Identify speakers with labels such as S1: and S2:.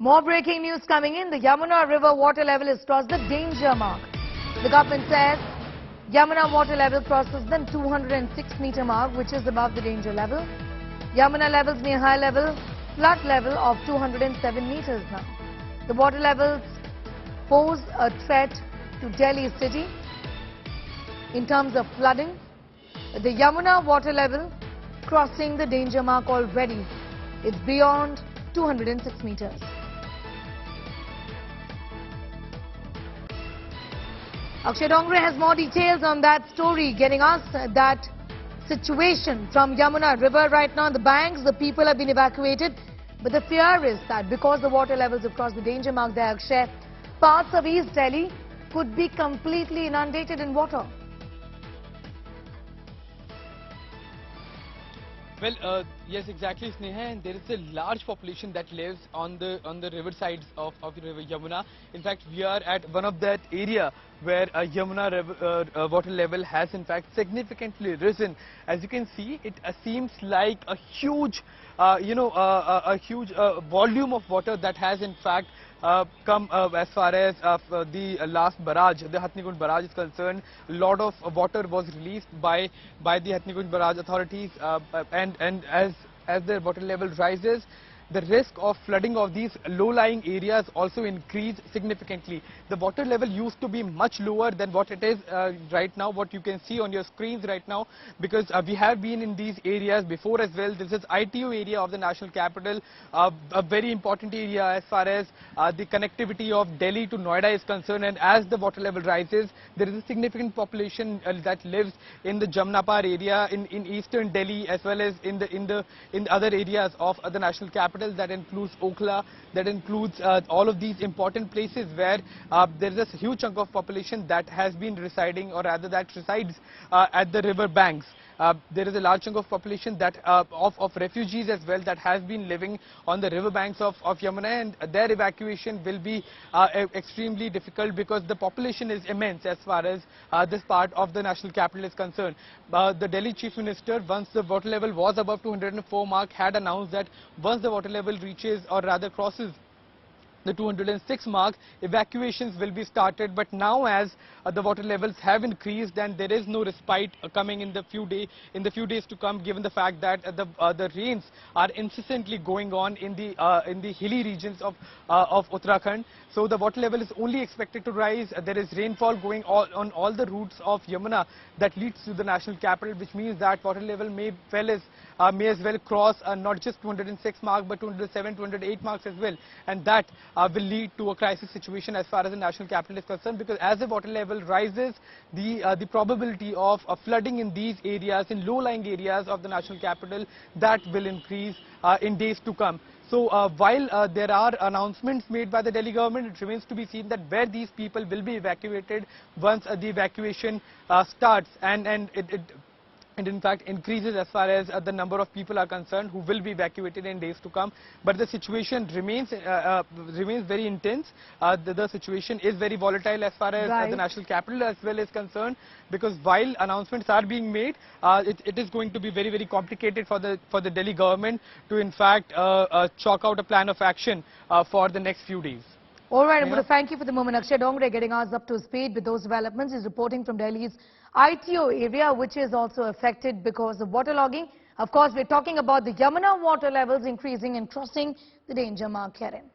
S1: More breaking news coming in. The Yamuna river water level has crossed the danger mark. The government says Yamuna water level crosses the 206-meter mark, which is above the danger level. Yamuna levels near high level, flood level of 207 meters now. The water levels pose a threat to Delhi city in terms of flooding. The Yamuna water level crossing the danger mark already. It's beyond 206 meters. Akshay Dongre has more details on that story, getting us that situation from Yamuna river right now. On the banks, the people have been evacuated, but the fear is that because the water levels have crossed the danger mark there, Akshay, parts of East Delhi could be completely inundated in water.
S2: Well, yes, exactly, Sneha, and there is a large population that lives on the river sides of river Yamuna. In fact, we are at one of that area where Yamuna river, water level has in fact significantly risen. As you can see, it seems like a huge, a huge volume of water that has in fact come as far as the last barrage, the Hatnigunj barrage is concerned. A lot of water was released by the Hatnigunj barrage authorities, and as the water level rises, the risk of flooding of these low-lying areas also increased significantly. The water level used to be much lower than what it is right now, what you can see on your screens right now, because we have been in these areas before as well. This is ITO area of the national capital, a very important area as far as the connectivity of Delhi to Noida is concerned, and as the water level rises, there is a significant population that lives in the Jamnapar area in eastern Delhi, as well as in other areas of the national capital. That includes Okhla, that includes all of these important places where there is a huge chunk of population that has been residing, or rather that resides at the river banks. There is a large chunk of population that of refugees as well that has been living on the river banks of Yamuna, and their evacuation will be extremely difficult because the population is immense as far as this part of the national capital is concerned. The Delhi Chief Minister, once the water level was above 204 mark, had announced that once the water level reaches, or rather crosses, the 206 mark, evacuations will be started. But now, as the water levels have increased, and there is no respite coming in the few days to come, given the fact that the rains are incessantly going on in the hilly regions of Uttarakhand. So the water level is only expected to rise. There is rainfall going on all the routes of Yamuna that leads to the national capital, which means that water level may as well cross not just 206 mark but 207, 208 marks as well, and that will lead to a crisis situation as far as the national capital is concerned, because as the water level rises, the probability of flooding in these areas, in low-lying areas of the national capital, that will increase in days to come. So while there are announcements made by the Delhi government, it remains to be seen that where these people will be evacuated once the evacuation starts, and it in fact increases as far as the number of people are concerned who will be evacuated in days to come. But the situation remains very intense. The situation is very volatile as far as the national capital as well is concerned, because while announcements are being made, it is going to be very, very complicated for the Delhi government to in fact chalk out a plan of action for the next few days.
S1: All right, I'm going to thank you for the moment. Akshay Dongre getting us up to speed with those developments. He's reporting from Delhi's ITO area, which is also affected because of waterlogging. Of course, we're talking about the Yamuna water levels increasing and crossing the danger mark herein.